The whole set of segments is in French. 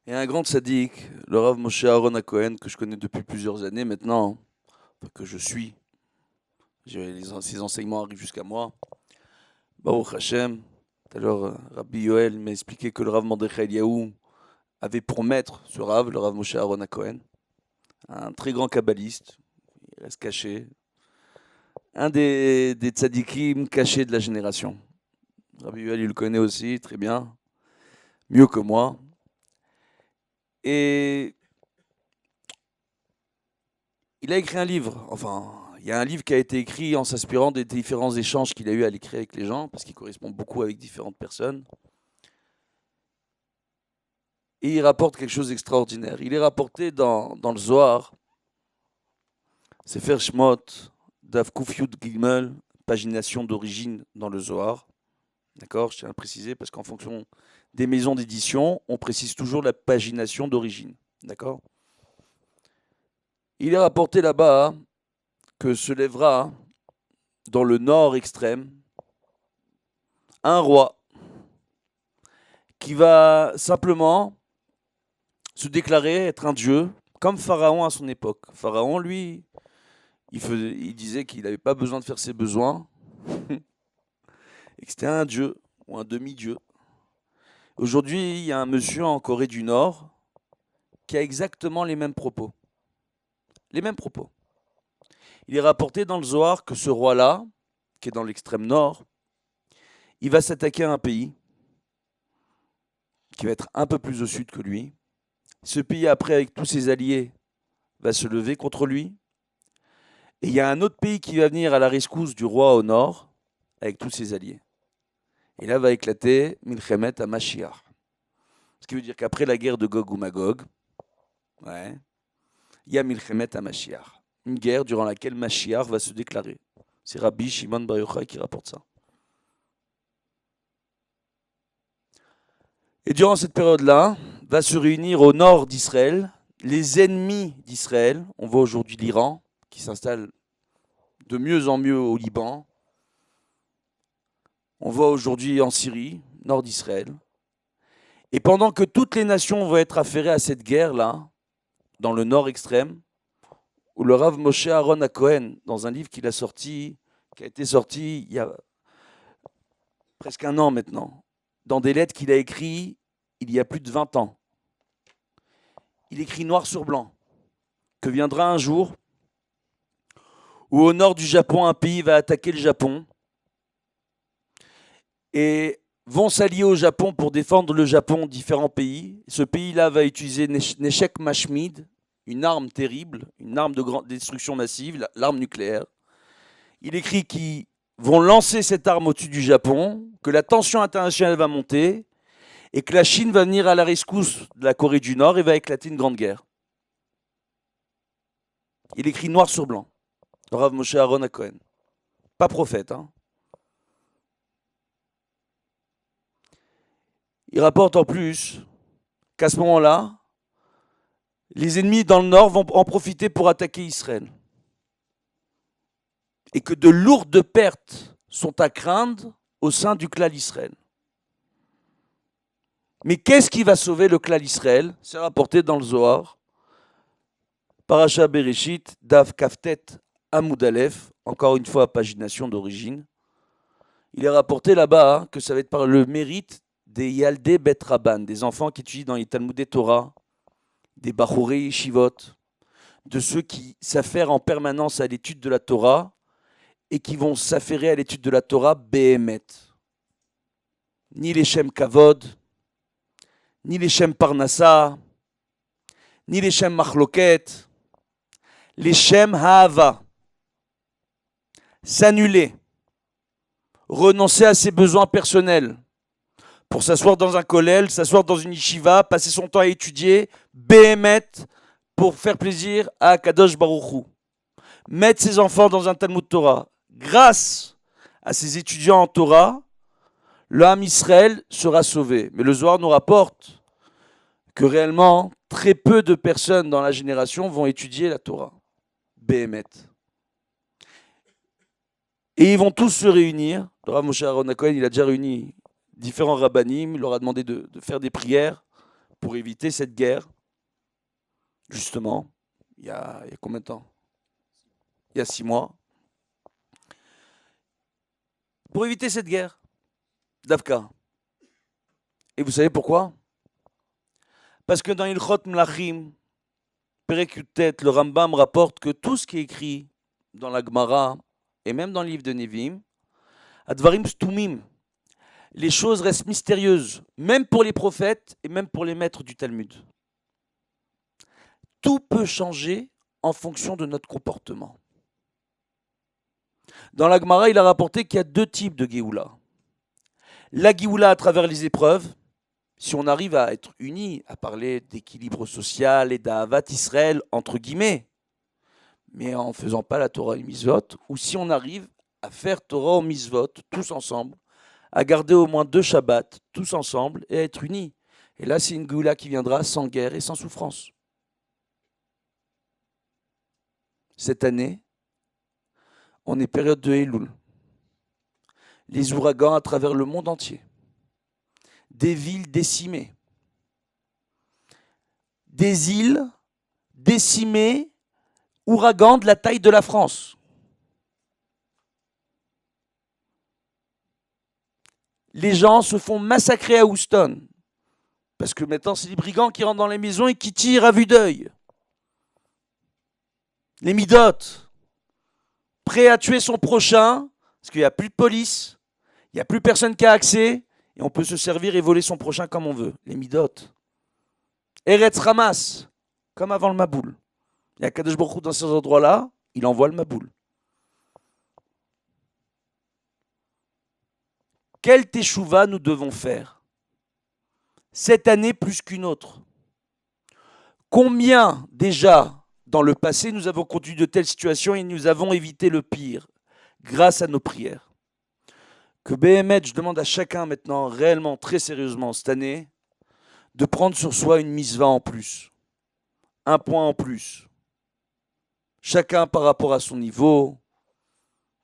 Et un grand tzaddik, le Rav Moshe Aaron HaKohen, que je connais depuis plusieurs années maintenant, enfin, que je suis, ses enseignements arrivent jusqu'à moi. Baruch Hashem. Tout à l'heure, Rabbi Yoel m'a expliqué que le Rav Mordechai Eliyahu avait pour maître ce Rav, le Rav Moshe Aaron HaKohen, un très grand kabbaliste, il reste caché, un des tzaddikim cachés de la génération. Rabbi Yoel, il le connaît aussi très bien, mieux que moi. Et il a écrit un livre, enfin, il y a un livre qui a été écrit en s'inspirant des différents échanges qu'il a eu à l'écrire avec les gens, parce qu'il correspond beaucoup avec différentes personnes. Et il rapporte quelque chose d'extraordinaire. Il est rapporté dans le Zohar, Sefer Shmot, Daf Kuf Yud Gimel, pagination d'origine dans le Zohar. D'accord, je tiens à préciser, parce qu'en fonction des maisons d'édition, on précise toujours la pagination d'origine. D'accord. Il est rapporté là-bas que se lèvera dans le nord extrême un roi qui va simplement se déclarer être un dieu, comme Pharaon à son époque. Pharaon, lui, il disait qu'il n'avait pas besoin de faire ses besoins, et que c'était un dieu, ou un demi-dieu. Aujourd'hui, il y a un monsieur en Corée du Nord qui a exactement les mêmes propos. Les mêmes propos. Il est rapporté dans le Zohar que ce roi-là, qui est dans l'extrême nord, il va s'attaquer à un pays qui va être un peu plus au sud que lui. Ce pays, après, avec tous ses alliés, va se lever contre lui. Et il y a un autre pays qui va venir à la rescousse du roi au nord, avec tous ses alliés. Et là va éclater Milchemet à Mashiach. Ce qui veut dire qu'après la guerre de Gog ou Magog, ouais, il y a Milchemet à Mashiach. Une guerre durant laquelle Mashiach va se déclarer. C'est Rabbi Shimon Bar Yochai qui rapporte ça. Et durant cette période-là, va se réunir au nord d'Israël les ennemis d'Israël. On voit aujourd'hui l'Iran qui s'installe de mieux en mieux au Liban. On voit aujourd'hui en Syrie, nord d'Israël. Et pendant que toutes les nations vont être affairées à cette guerre-là, dans le nord extrême, où le Rav Moshe Aaron HaKohen, dans un livre qu'il a sorti, qui a été sorti il y a presque un an maintenant, dans des lettres qu'il a écrites il y a plus de 20 ans, il écrit noir sur blanc que viendra un jour où au nord du Japon, un pays va attaquer le Japon et vont s'allier au Japon pour défendre le Japon, différents pays. Ce pays-là va utiliser Neshek Mashmid, une arme terrible, une arme de grande destruction massive, l'arme nucléaire. Il écrit qu'ils vont lancer cette arme au-dessus du Japon, que la tension internationale va monter et que la Chine va venir à la rescousse de la Corée du Nord et va éclater une grande guerre. Il écrit noir sur blanc. Rav Moshe Aaron HaKohen. Pas prophète, hein. Il rapporte en plus qu'à ce moment-là, les ennemis dans le nord vont en profiter pour attaquer Israël. Et que de lourdes pertes sont à craindre au sein du clan Israël. Mais qu'est-ce qui va sauver le clan Israël? C'est rapporté dans le Zohar. Parasha Bereshit, Dav Kaftet Amoud Aleph, encore une fois pagination d'origine. Il est rapporté là-bas que ça va être par le mérite des Yaldé Bet Rabban, des enfants qui étudient dans les Talmudé Torah, des Bachoré Yeshivot, de ceux qui s'affairent en permanence à l'étude de la Torah et qui vont s'affairer à l'étude de la Torah Behemet. Ni les Shem Kavod, ni les Shem Parnassa, ni les Shem Machloket, les Shem Ha'ava. S'annuler, renoncer à ses besoins personnels, pour s'asseoir dans un kollel, s'asseoir dans une yeshiva, passer son temps à étudier, Behemet, pour faire plaisir à Kadosh Baruch Hu. Mettre ses enfants dans un Talmud Torah. Grâce à ces étudiants en Torah, le Ham Israël sera sauvé. Mais le Zohar nous rapporte que réellement, très peu de personnes dans la génération vont étudier la Torah. Behemet. Et ils vont tous se réunir. Le Rav Moshe Aaron HaKohen, il a déjà réuni différents rabbanim, il leur a demandé de faire des prières pour éviter cette guerre, justement, il y a combien de temps? Il y a 6 mois. Pour éviter cette guerre d'Avka. Et vous savez pourquoi? Parce que dans Ilchot Mlachim, Perek Yutet, le Rambam rapporte que tout ce qui est écrit dans la Gemara et même dans le livre de Nevi'im, Advarim Stumim, les choses restent mystérieuses, même pour les prophètes et même pour les maîtres du Talmud. Tout peut changer en fonction de notre comportement. Dans la Gemara, il a rapporté qu'il y a 2 types de Géoula. La Géoula à travers les épreuves, si on arrive à être unis, à parler d'équilibre social et d'Ahavat Israël, entre guillemets, mais en ne faisant pas la Torah et le Mitzvot, ou si on arrive à faire Torah et Mitzvot tous ensemble, à garder au moins 2 Shabbats tous ensemble et à être unis. Et là, c'est une Géoula qui viendra sans guerre et sans souffrance. Cette année, on est période de Elul. Les ouragans à travers le monde entier. Des villes décimées. Des îles décimées, ouragans de la taille de la France. Les gens se font massacrer à Houston. Parce que maintenant, c'est les brigands qui rentrent dans les maisons et qui tirent à vue d'œil. Les midotes, prêts à tuer son prochain, parce qu'il n'y a plus de police, il n'y a plus personne qui a accès, et on peut se servir et voler son prochain comme on veut. Les midotes. Eretz Hamas, comme avant le Maboul. Il y a Kadosh Baruch Hu dans ces endroits-là, il envoie le Maboul. Quelle teshuva nous devons faire cette année plus qu'une autre? Combien déjà dans le passé nous avons conduit de telles situations et nous avons évité le pire grâce à nos prières? Que BMH, je demande à chacun maintenant, réellement, très sérieusement, cette année, de prendre sur soi une mitzvah en plus. Un point en plus. Chacun par rapport à son niveau,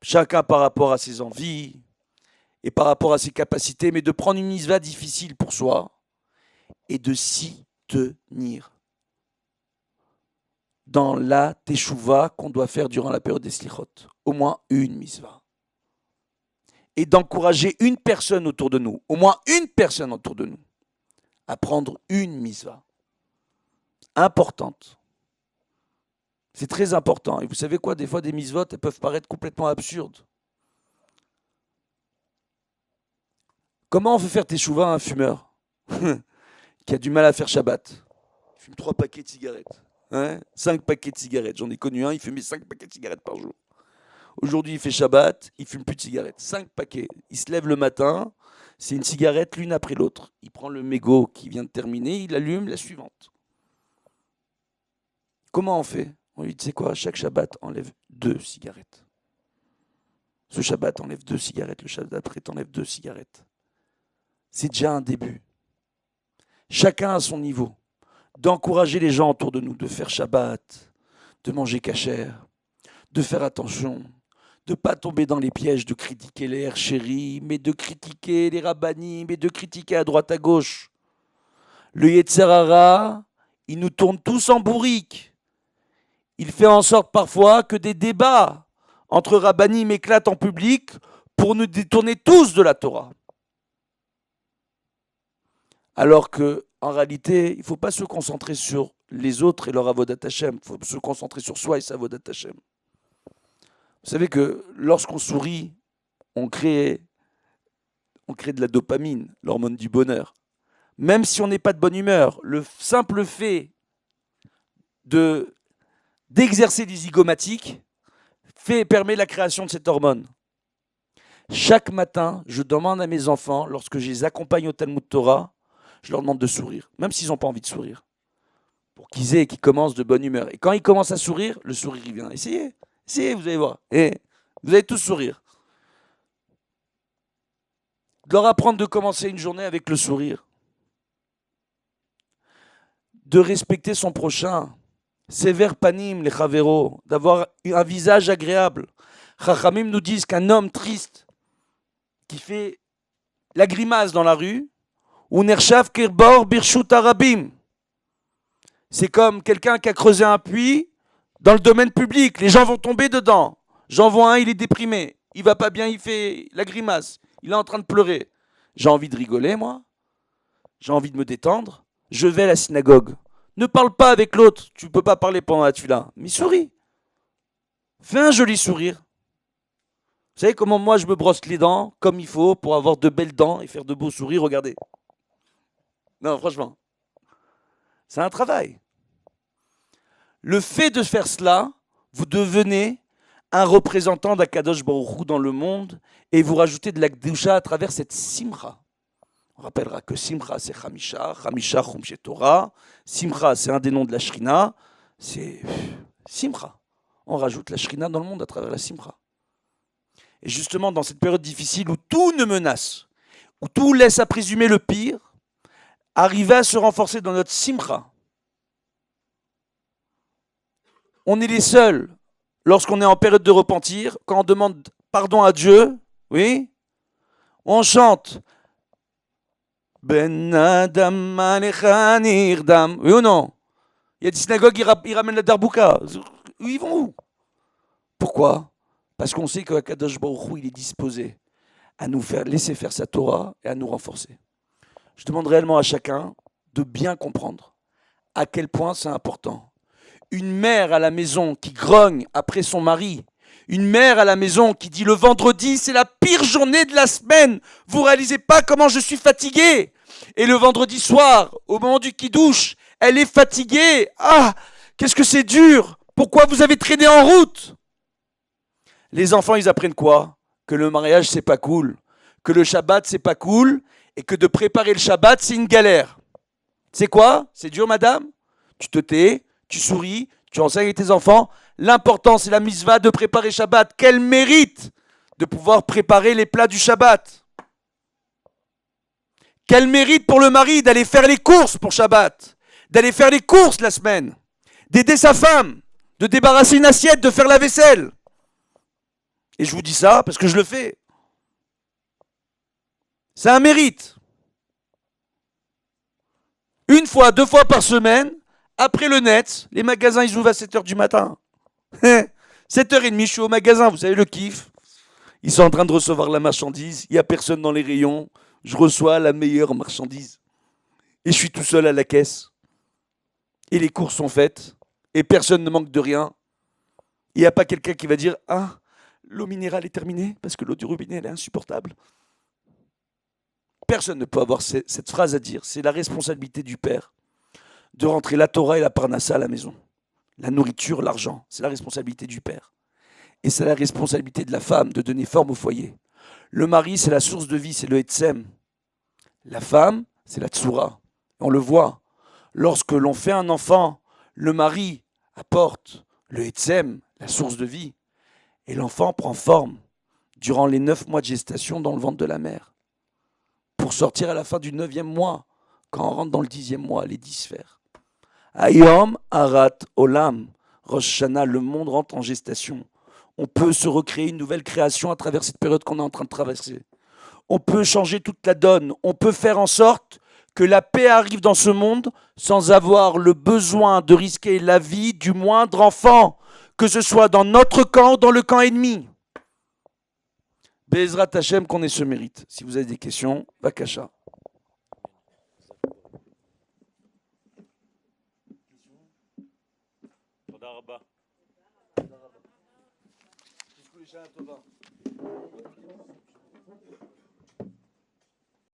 chacun par rapport à ses envies et par rapport à ses capacités, mais de prendre une mitzvah difficile pour soi et de s'y tenir dans la teshuva qu'on doit faire durant la période des slichot. Au moins une mitzvah. Et d'encourager une personne autour de nous, au moins une personne autour de nous, à prendre une mitzvah importante. C'est très important. Et vous savez quoi? Des fois, des mitzvot, elles peuvent paraître complètement absurdes. Comment on fait faire teshuva à un fumeur qui a du mal à faire Shabbat? Il fume 3 paquets de cigarettes. 5 paquets de cigarettes. J'en ai connu un, il fumait 5 paquets de cigarettes par jour. Aujourd'hui, il fait Shabbat, il fume plus de cigarettes. 5 paquets. Il se lève le matin, c'est une cigarette l'une après l'autre. Il prend le mégot qui vient de terminer, il allume la suivante. Comment on fait? On lui dit, tu sais quoi, chaque Shabbat, enlève 2 cigarettes. Ce Shabbat, enlève 2 cigarettes. Le Shabbat d'après, t'enlèves 2 cigarettes. C'est déjà un début. Chacun à son niveau. D'encourager les gens autour de nous, de faire Shabbat, de manger cachère, de faire attention, de ne pas tomber dans les pièges de critiquer les Herchéri, mais de critiquer les Rabbanim, mais de critiquer à droite à gauche. Le Yetzer Hara, il nous tourne tous en bourrique. Il fait en sorte parfois que des débats entre Rabbanim éclatent en public pour nous détourner tous de la Torah. Alors qu'en réalité, il ne faut pas se concentrer sur les autres et leur avodat Hashem. Il faut se concentrer sur soi et sa avodat Hashem. Vous savez que lorsqu'on sourit, on crée de la dopamine, l'hormone du bonheur. Même si on n'est pas de bonne humeur, le simple fait d'exercer des zygomatiques permet la création de cette hormone. Chaque matin, je demande à mes enfants, lorsque je les accompagne au Talmud Torah, je leur demande de sourire, même s'ils n'ont pas envie de sourire, pour qu'ils commencent de bonne humeur. Et quand ils commencent à sourire, le sourire il vient. Essayez, vous allez voir. Et vous allez tous sourire. De leur apprendre de commencer une journée avec le sourire. De respecter son prochain. Sévère panim, les chavéros, d'avoir un visage agréable. Chachamim nous disent qu'un homme triste qui fait la grimace dans la rue, Ou nershav kirbor birshut arabim. C'est comme quelqu'un qui a creusé un puits dans le domaine public. Les gens vont tomber dedans. J'en vois un, il est déprimé. Il va pas bien, il fait la grimace. Il est en train de pleurer. J'ai envie de rigoler, moi. J'ai envie de me détendre. Je vais à la synagogue. Ne parle pas avec l'autre. Tu ne peux pas parler pendant la tefila. Mais souris. Fais un joli sourire. Vous savez comment moi je me brosse les dents comme il faut pour avoir de belles dents et faire de beaux sourires? Regardez. Non, franchement. C'est un travail. Le fait de faire cela, vous devenez un représentant d'Akadosh Baruch Hu dans le monde et vous rajoutez de la Kedusha à travers cette simcha. On rappellera que simcha c'est Chamisha, Chamisha Chumshe Torah, simcha c'est un des noms de la Shrina, c'est simcha. On rajoute la Shrina dans le monde à travers la simcha. Et justement dans cette période difficile où tout ne menace, où tout laisse à présumer le pire, arriver à se renforcer dans notre simcha. On est les seuls, lorsqu'on est en période de repentir, quand on demande pardon à Dieu, oui, on chante Ben Adam Alecha Nirdam. Oui ou non? Il y a des synagogues qui ramènent la darbouka. Ils vont où? Pourquoi? Parce qu'on sait que Kadosh Baruch Hu, il est disposé à nous faire laisser faire sa Torah et à nous renforcer. Je demande réellement à chacun de bien comprendre à quel point c'est important. Une mère à la maison qui grogne après son mari, une mère à la maison qui dit le vendredi c'est la pire journée de la semaine, vous réalisez pas comment je suis fatigué. Et le vendredi soir, au moment du kidouche, elle est fatiguée. Ah, qu'est-ce que c'est dur. Pourquoi vous avez traîné en route? Les enfants, ils apprennent quoi? Que le mariage c'est pas cool, que le Shabbat c'est pas cool et que de préparer le Shabbat c'est une galère. C'est quoi? C'est dur, madame? Tu te tais, tu souris, tu enseignes à tes enfants. L'important, c'est la mitzvah de préparer Shabbat. Quel mérite de pouvoir préparer les plats du Shabbat. Quel mérite pour le mari d'aller faire les courses pour Shabbat, d'aller faire les courses la semaine, d'aider sa femme, de débarrasser une assiette, de faire la vaisselle. Et je vous dis ça parce que je le fais. C'est un mérite. Une fois, 2 fois par semaine, après le net, les magasins, ils ouvrent à 7h du matin. 7h30, je suis au magasin, vous savez le kiff. Ils sont en train de recevoir la marchandise, il n'y a personne dans les rayons, je reçois la meilleure marchandise. Et je suis tout seul à la caisse. Et les courses sont faites, et personne ne manque de rien. Il n'y a pas quelqu'un qui va dire « Ah, l'eau minérale est terminée, parce que l'eau du robinet, elle est insupportable. » Personne ne peut avoir cette phrase à dire. C'est la responsabilité du père de rentrer la Torah et la Parnassa à la maison. La nourriture, l'argent, c'est la responsabilité du père. Et c'est la responsabilité de la femme de donner forme au foyer. Le mari, c'est la source de vie, c'est le Etsem. La femme, c'est la Tsura. On le voit. Lorsque l'on fait un enfant, le mari apporte le Etsem, la source de vie. Et l'enfant prend forme durant les 9 mois de gestation dans le ventre de la mère. Pour sortir à la fin du 9e mois, quand on rentre dans le 10e mois, les 10 sphères. Ayom, Arat, Olam, Rosh Hashanah, le monde rentre en gestation. On peut se recréer une nouvelle création à travers cette période qu'on est en train de traverser. On peut changer toute la donne. On peut faire en sorte que la paix arrive dans ce monde sans avoir le besoin de risquer la vie du moindre enfant, que ce soit dans notre camp ou dans le camp ennemi. Be'ezrat Hashem qu'on ait ce mérite. Si vous avez des questions, Bakasha. תודה רבה.